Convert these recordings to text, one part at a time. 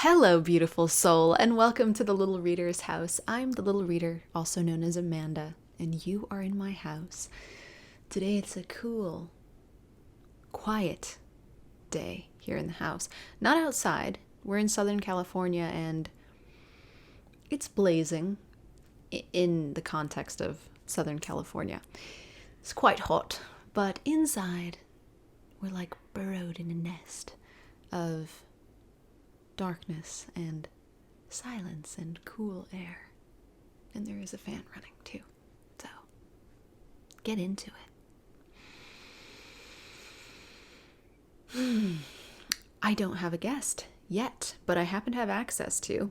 Hello, beautiful soul, and welcome to the Little Reader's House. I'm the Little Reader, also known as Amanda, and you are in my house. Today it's a cool, quiet day here in the house. Not outside. We're in Southern California, and it's blazing in the context of Southern California. It's quite hot, but inside, we're like burrowed in a nest of darkness and silence and cool air. And there is a fan running too. So, get into it. I don't have a guest yet, but I happen to have access to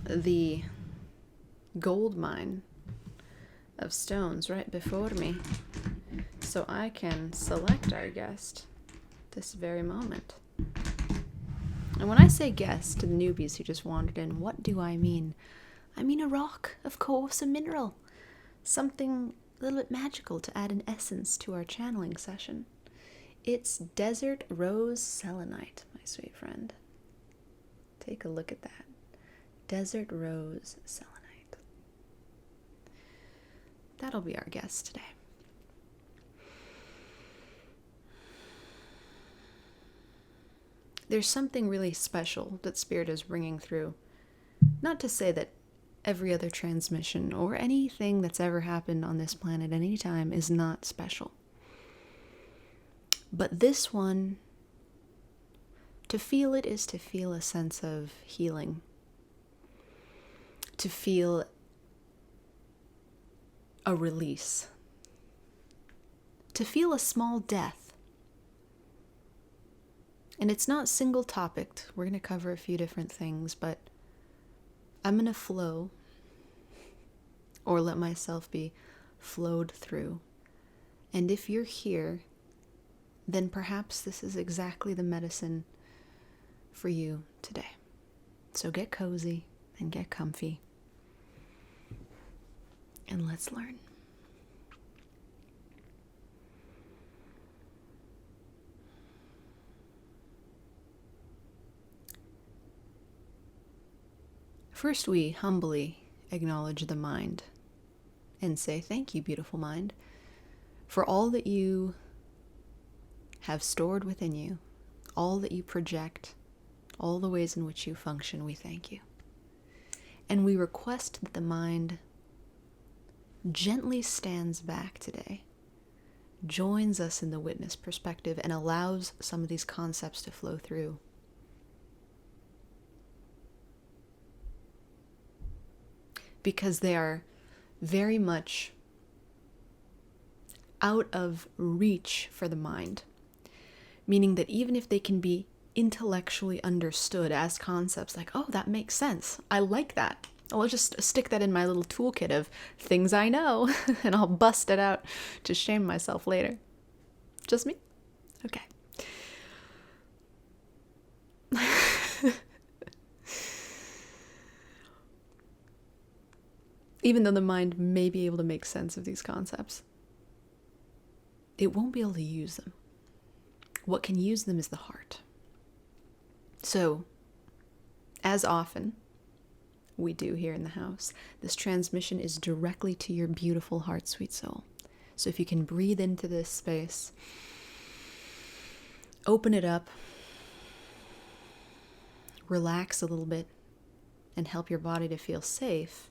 the gold mine of stones right before me. So I can select our guest this very moment. And when I say guest to the newbies who just wandered in, what do I mean? I mean a rock, of course, a mineral. Something a little bit magical to add an essence to our channeling session. It's Desert Rose Selenite, my sweet friend. Take a look at that. Desert Rose Selenite. That'll be our guest today. There's something really special that Spirit is bringing through. Not to say that every other transmission or anything that's ever happened on this planet at any time is not special. But this one, to feel it is to feel a sense of healing. To feel a release. To feel a small death. And it's not single topicked. We're going to cover a few different things, but I'm going to flow or let myself be flowed through. And if you're here, then perhaps this is exactly the medicine for you today. So get cozy and get comfy. And let's learn. First, we humbly acknowledge the mind and say, thank you, beautiful mind, for all that you have stored within you, all that you project, all the ways in which you function. We thank you. And we request that the mind gently stands back today, joins us in the witness perspective, and allows some of these concepts to flow through. Because they are very much out of reach for the mind. Meaning that even if they can be intellectually understood as concepts, like, oh, that makes sense, I like that, I'll just stick that in my little toolkit of things I know, and I'll bust it out to shame myself later. Just me? Okay. Even though the mind may be able to make sense of these concepts, it won't be able to use them. What can use them is the heart. So, as often we do here in the house, this transmission is directly to your beautiful heart, sweet soul. So if you can breathe into this space, open it up, relax a little bit, and help your body to feel safe,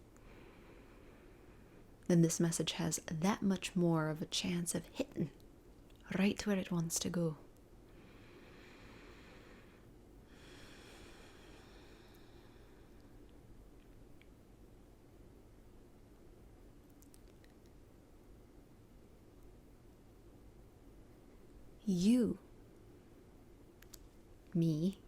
then this message has that much more of a chance of hitting right where it wants to go. You, me,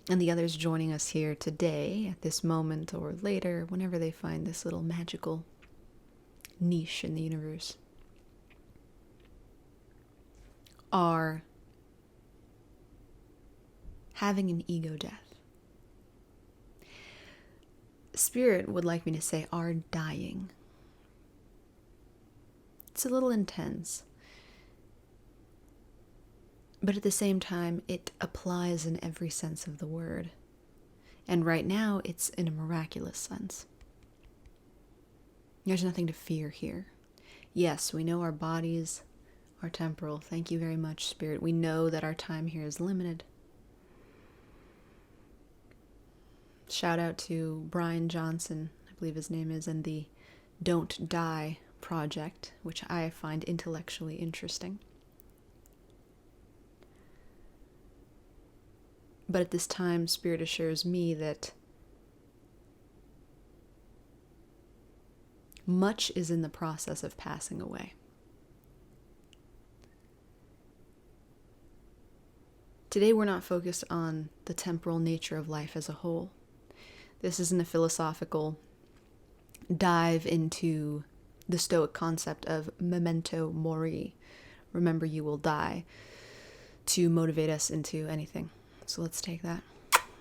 and the others joining us here today, at this moment or later, whenever they find this little magical niche in the universe, are having an ego death. Spirit would like me to say are dying. It's a little intense. But at the same time, it applies in every sense of the word. And right now, it's in a miraculous sense. There's nothing to fear here. Yes, we know our bodies are temporal. Thank you very much, Spirit. We know that our time here is limited. Shout out to Brian Johnson, I believe his name is, and the Don't Die project, which I find intellectually interesting. But at this time, Spirit assures me that much is in the process of passing away. Today, we're not focused on the temporal nature of life as a whole. This isn't a philosophical dive into the Stoic concept of memento mori, remember you will die, to motivate us into anything. So let's take that,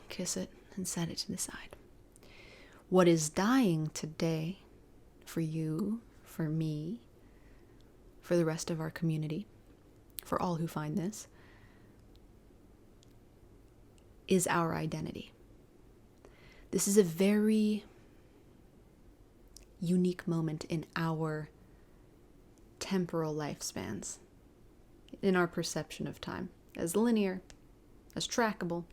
kiss it, and set it to the side. What is dying today for you, for me, for the rest of our community, for all who find this, is our identity. This is a very unique moment in our temporal lifespans, in our perception of time, as linear, as trackable,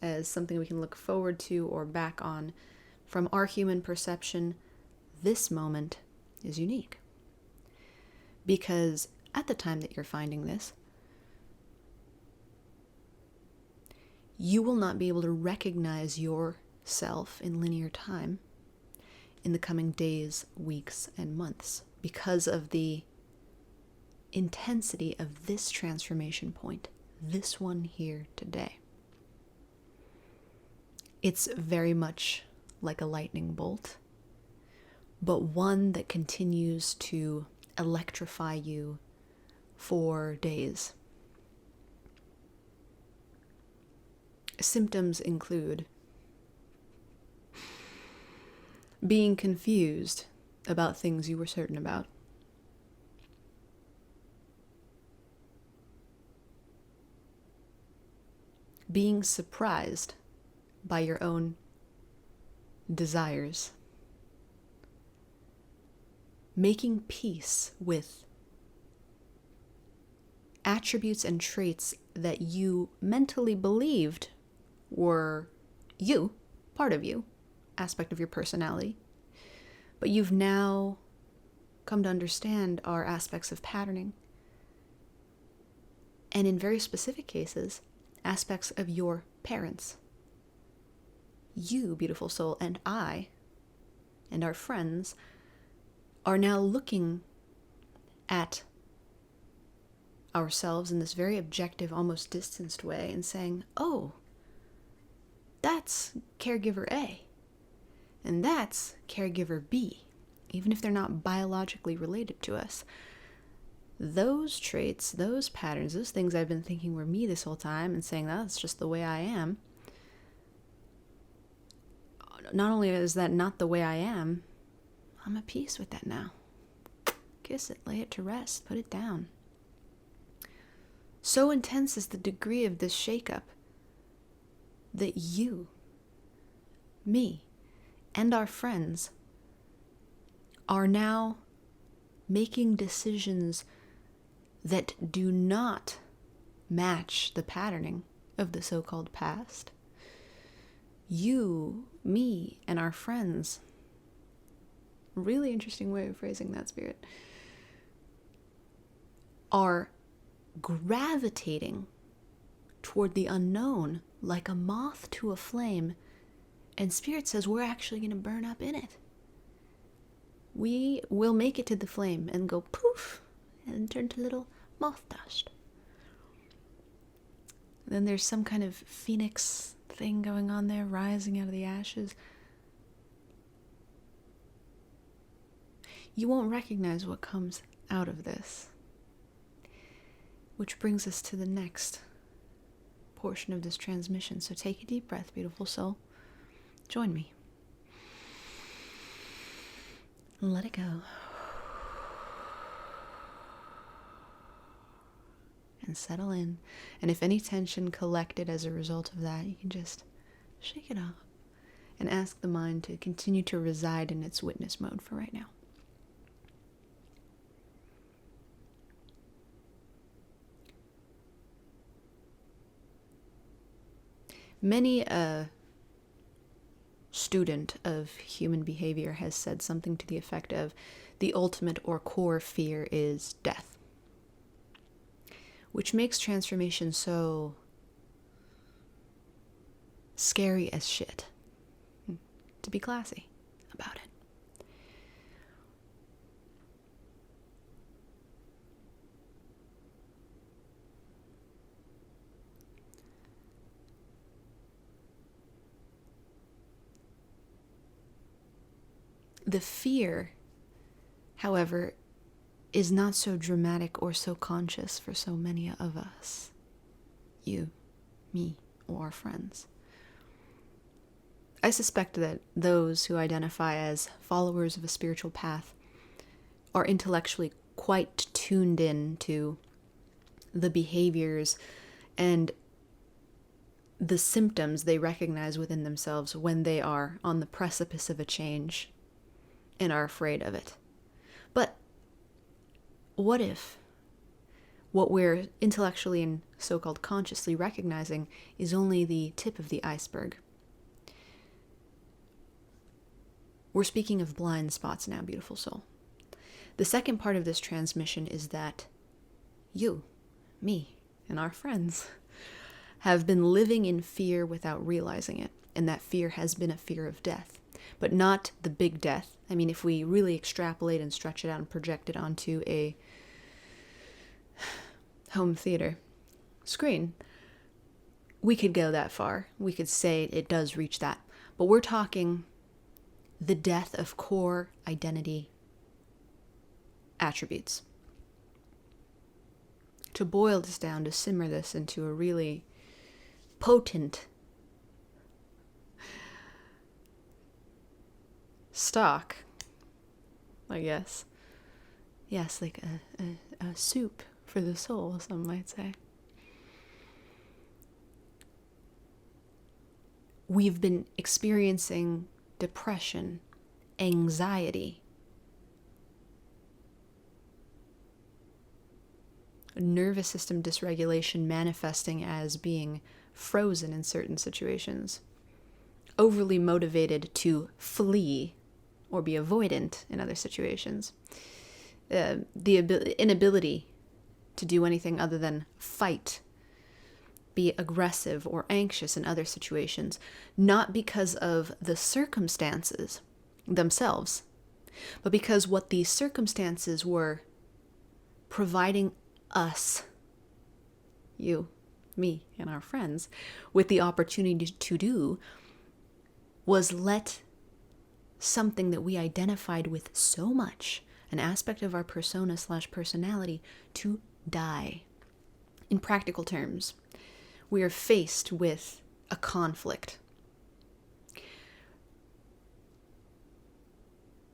as something we can look forward to or back on. From our human perception, this moment is unique. Because at the time that you're finding this, you will not be able to recognize yourself in linear time in the coming days, weeks, and months because of the intensity of this transformation point, this one here today. It's very much like a lightning bolt, but one that continues to electrify you for days. Symptoms include being confused about things you were certain about, being surprised by your own desires, making peace with attributes and traits that you mentally believed were you, part of you, aspect of your personality, but you've now come to understand are aspects of patterning, and in very specific cases, aspects of your parents. You, beautiful soul, and I, and our friends, are now looking at ourselves in this very objective, almost distanced way and saying, oh, that's caregiver A, and that's caregiver B, even if they're not biologically related to us. Those traits, those patterns, those things I've been thinking were me this whole time and saying that's just the way I am. Not only is that not the way I am, I'm at peace with that now. Kiss it, lay it to rest, put it down. So intense is the degree of this shakeup that you, me, and our friends are now making decisions that do not match the patterning of the so-called past. You, me, and our friends, really interesting way of phrasing that, Spirit, are gravitating toward the unknown like a moth to a flame, and Spirit says we're actually going to burn up in it. We will make it to the flame and go poof and turn to little moth dust. Then there's some kind of phoenix thing going on there, rising out of the ashes. You won't recognize what comes out of this. Which brings us to the next portion of this transmission. So take a deep breath, beautiful soul. Join me. And let it go. and settle in. And if any tension collected as a result of that, you can just shake it off and ask the mind to continue to reside in its witness mode for right now. Many a student of human behavior has said something to the effect of, the ultimate or core fear is death. Which makes transformation so scary as shit, to be classy about it. The fear, however, is not so dramatic or so conscious for so many of us. You, me, or our friends. I suspect that those who identify as followers of a spiritual path are intellectually quite tuned in to the behaviors and the symptoms they recognize within themselves when they are on the precipice of a change and are afraid of it. But what if what we're intellectually and so-called consciously recognizing is only the tip of the iceberg? We're speaking of blind spots now, beautiful soul. The second part of this transmission is that you, me, and our friends have been living in fear without realizing it, and that fear has been a fear of death. But not the big death. I mean, if we really extrapolate and stretch it out and project it onto a home theater screen, we could go that far. We could say it does reach that. But we're talking the death of core identity attributes. To boil this down, to simmer this into a really potent stock, I guess. Yes, like a soup for the soul, some might say. We've been experiencing depression, anxiety, nervous system dysregulation manifesting as being frozen in certain situations, overly motivated to flee or be avoidant in other situations, the inability to do anything other than fight, be aggressive or anxious in other situations, not because of the circumstances themselves, but because what these circumstances were providing us, you, me, and our friends, with the opportunity to do was let something that we identified with so much, an aspect of our persona/personality, to die. In practical terms, we are faced with a conflict.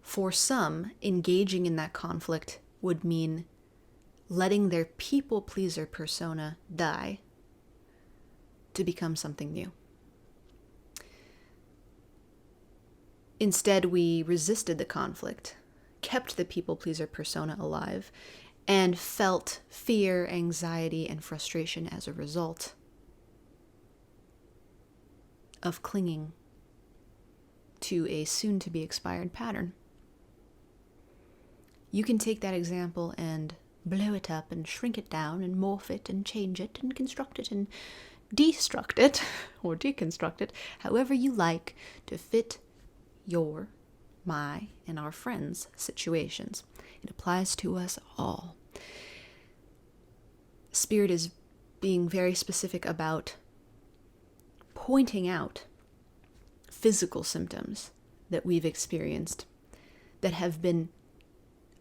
For some, engaging in that conflict would mean letting their people-pleaser persona die to become something new. Instead, we resisted the conflict, kept the people-pleaser persona alive, and felt fear, anxiety, and frustration as a result of clinging to a soon-to-be expired pattern. You can take that example and blow it up and shrink it down and morph it and change it and construct it and destruct it or deconstruct it however you like to fit your, my, and our friends' situations. It applies to us all. Spirit is being very specific about pointing out physical symptoms that we've experienced that have been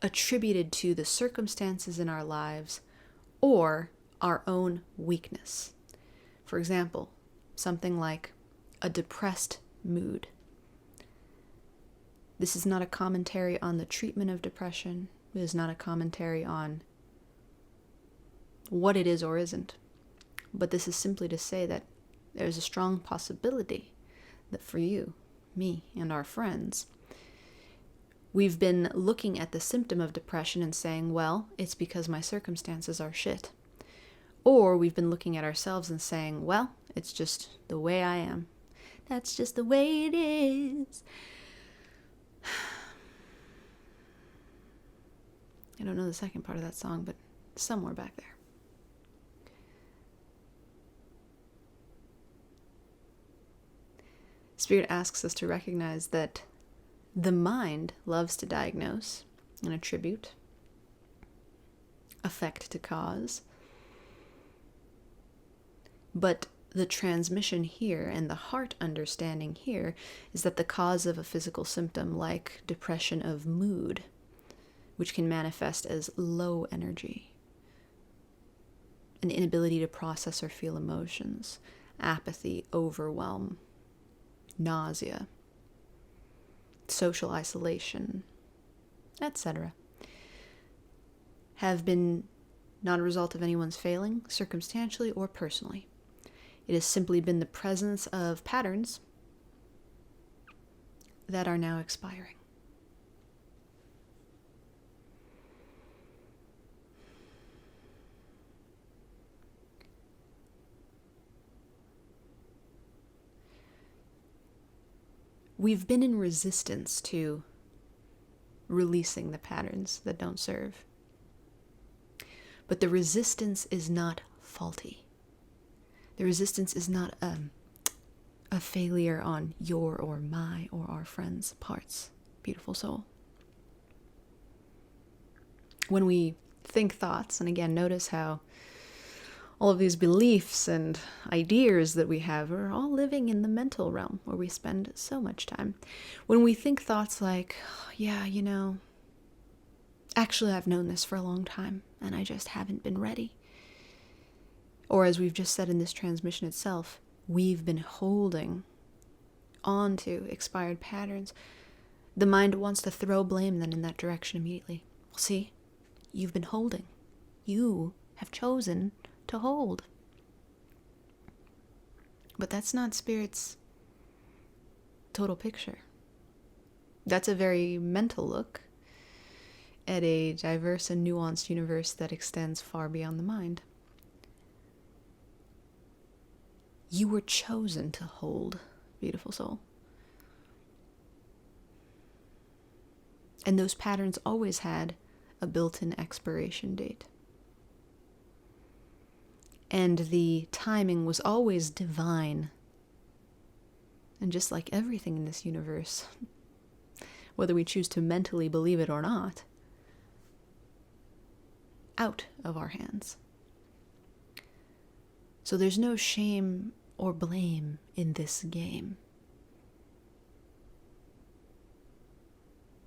attributed to the circumstances in our lives or our own weakness. For example, something like a depressed mood. This is not a commentary on the treatment of depression. It is not a commentary on what it is or isn't. But this is simply to say that there's a strong possibility that for you, me, and our friends, we've been looking at the symptom of depression and saying, well, it's because my circumstances are shit. Or we've been looking at ourselves and saying, well, it's just the way I am. That's just the way it is. I don't know the second part of that song, but somewhere back there. Spirit asks us to recognize that the mind loves to diagnose and attribute, effect to cause. But the transmission here and the heart understanding here is that the cause of a physical symptom like depression of mood, which can manifest as low energy, an inability to process or feel emotions, apathy, overwhelm, nausea, social isolation, etc., have been not a result of anyone's failing, circumstantially or personally. It has simply been the presence of patterns that are now expiring. We've been in resistance to releasing the patterns that don't serve. But the resistance is not faulty. The resistance is not a failure on your or my or our friends' parts, beautiful soul. When we think thoughts, and again, notice how all of these beliefs and ideas that we have are all living in the mental realm where we spend so much time. When we think thoughts like, oh, yeah, actually I've known this for a long time and I just haven't been ready. Or as we've just said in this transmission itself, we've been holding on to expired patterns. The mind wants to throw blame then in that direction immediately. Well, see, you've been holding. You have chosen to hold. But that's not Spirit's total picture. That's a very mental look at a diverse and nuanced universe that extends far beyond the mind. You were chosen to hold, beautiful soul. And those patterns always had a built-in expiration date. And the timing was always divine. And just like everything in this universe, whether we choose to mentally believe it or not, out of our hands. So there's no shame or blame in this game.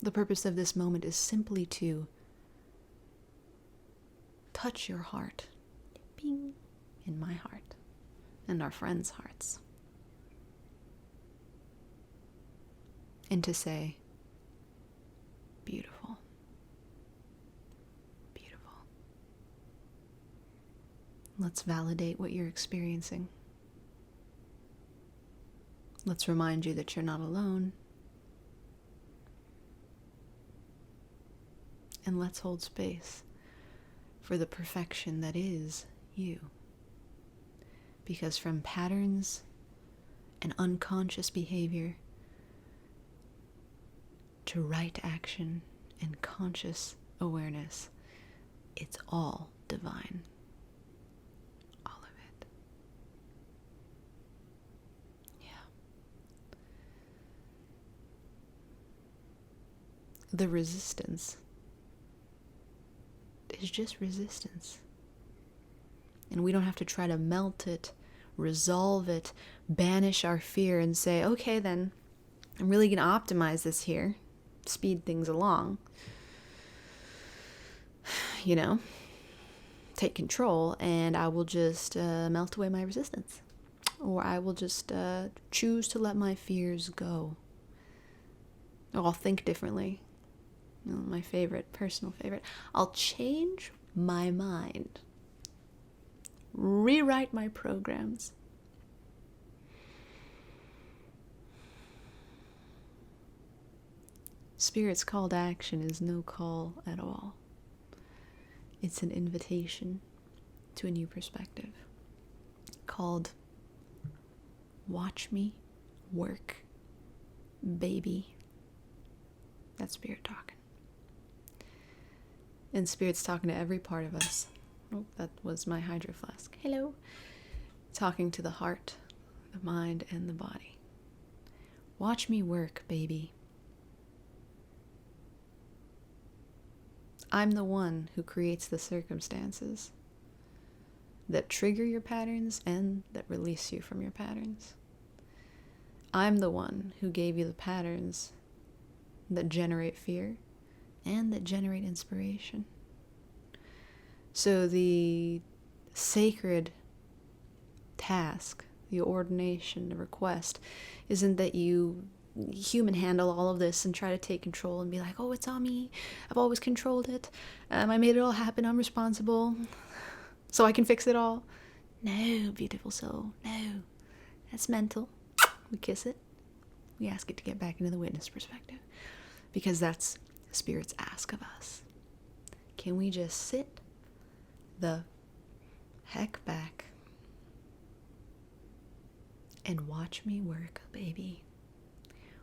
The purpose of this moment is simply to touch your heart. Bing. In my heart and our friends' hearts. And to say, beautiful, beautiful. Let's validate what you're experiencing. Let's remind you that you're not alone. And let's hold space for the perfection that is you. Because from patterns and unconscious behavior to right action and conscious awareness, it's all divine. All of it. Yeah. The resistance is just resistance. And we don't have to try to melt it, resolve it, banish our fear and say, okay, then I'm really going to optimize this here, speed things along, take control, and I will just melt away my resistance. Or I will just choose to let my fears go. Or I'll think differently. My favorite, personal favorite. I'll change my mind. rewrite my programs. Spirit's call to action is no call at all. It's an invitation to a new perspective called Watch Me Work, Baby. That's Spirit talking. And Spirit's talking to every part of us. Oh, that was my hydro flask. Hello. Talking to the heart, the mind, and the body. Watch me work, baby. I'm the one who creates the circumstances that trigger your patterns and that release you from your patterns. I'm the one who gave you the patterns that generate fear and that generate inspiration. So the sacred task, the ordination, the request, isn't that you human handle all of this and try to take control and be like, oh, it's on me. I've always controlled it. I made it all happen. I'm responsible. So I can fix it all. No, beautiful soul. No. That's mental. We kiss it. We ask it to get back into the witness perspective. Because that's Spirit's ask of us. Can we just sit the heck back and watch me work, baby?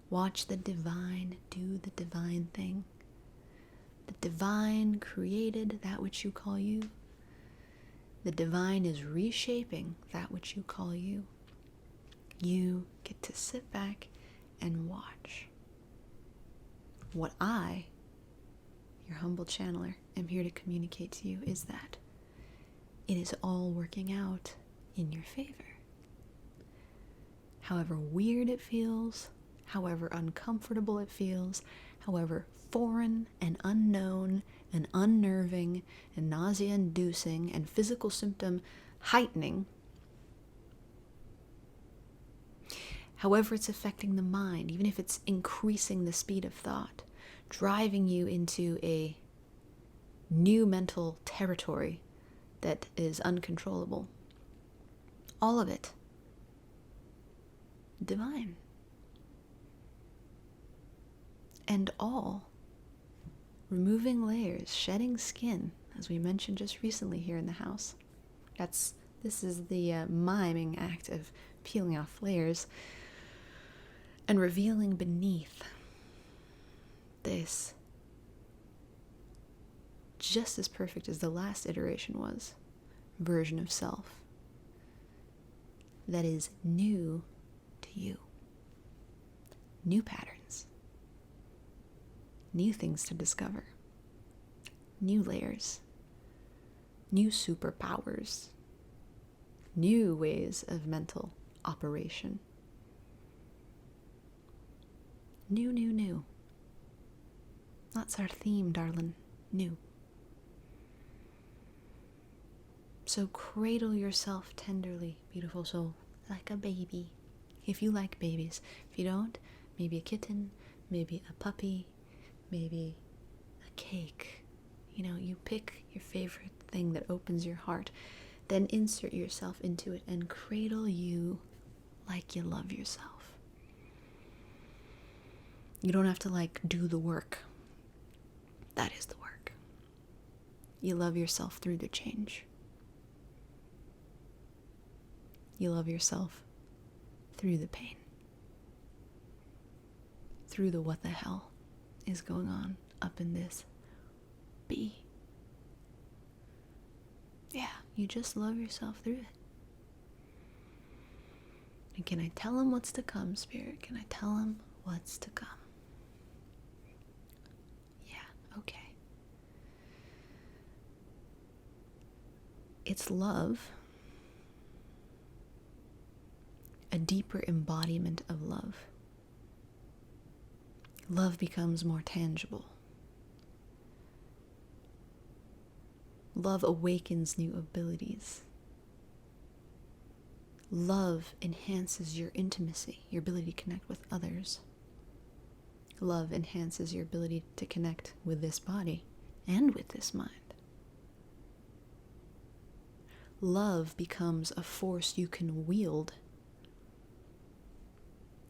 Watch the divine do the divine thing. The divine created that which you call you. The divine is reshaping that which you call you. You get to sit back and watch. What I, your humble channeler, am here to communicate to you is that it is all working out in your favor. However weird it feels, however uncomfortable it feels, however foreign and unknown and unnerving and nausea-inducing and physical symptom heightening, however it's affecting the mind, even if it's increasing the speed of thought, driving you into a new mental territory that is uncontrollable. All of it divine. And all removing layers, shedding skin, as we mentioned just recently here in the house. This is the miming act of peeling off layers and revealing beneath this, just as perfect as the last iteration was, version of self that is new to you. New patterns. New things to discover. New layers. New superpowers. New ways of mental operation. New. That's our theme, darling. New. So cradle yourself tenderly, beautiful soul, like a baby. If you like babies. If you don't, maybe a kitten, maybe a puppy, maybe a cake. You pick your favorite thing that opens your heart. Then insert yourself into it and cradle you like you love yourself. You don't have to do the work. That is the work. You love yourself through the change. You love yourself through the pain. Through the what the hell is going on up in this bee. Yeah, you just love yourself through it. And can I tell him what's to come, Spirit? Can I tell him what's to come? Yeah, okay. It's love. A deeper embodiment of love. Love becomes more tangible. Love awakens new abilities. Love enhances your intimacy, your ability to connect with others. Love enhances your ability to connect with this body and with this mind. love becomes a force you can wield.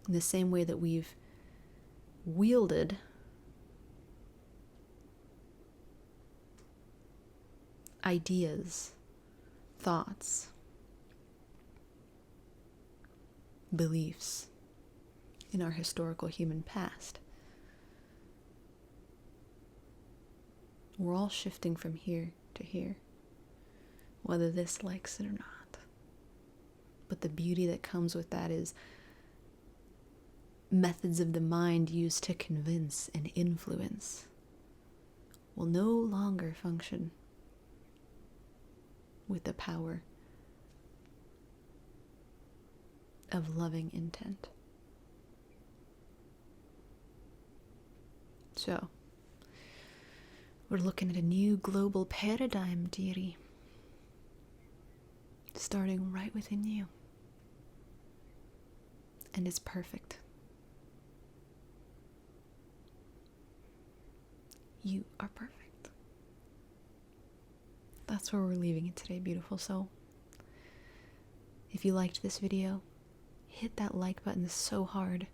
In the same way that we've wielded ideas, thoughts, beliefs in our historical human past. We're all shifting from here to here, whether this likes it or not. But the beauty that comes with that is methods of the mind used to convince and influence will no longer function with the power of loving intent. So, we're looking at a new global paradigm, dearie, starting right within you. And it's perfect. You are perfect. That's where we're leaving it today, beautiful soul. If you liked this video, hit that like button so hard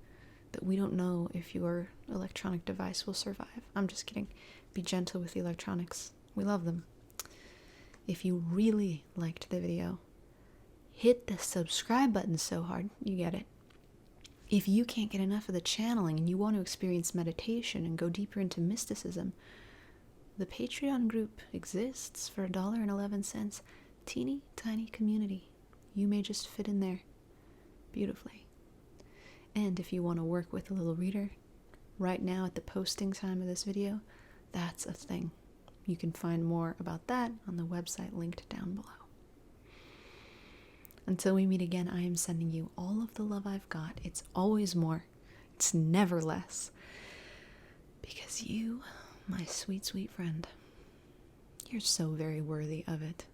that we don't know if your electronic device will survive. I'm just kidding. Be gentle with the electronics. We love them. If you really liked the video, hit the subscribe button so hard. You get it. If you can't get enough of the channeling and you want to experience meditation and go deeper into mysticism, the Patreon group exists for $1.11. Teeny tiny community. You may just fit in there beautifully. And if you want to work with a little reader, right now at the posting time of this video, that's a thing. You can find more about that on the website linked down below. Until we meet again, I am sending you all of the love I've got. It's always more. It's never less. Because you, my sweet, sweet friend, you're so very worthy of it.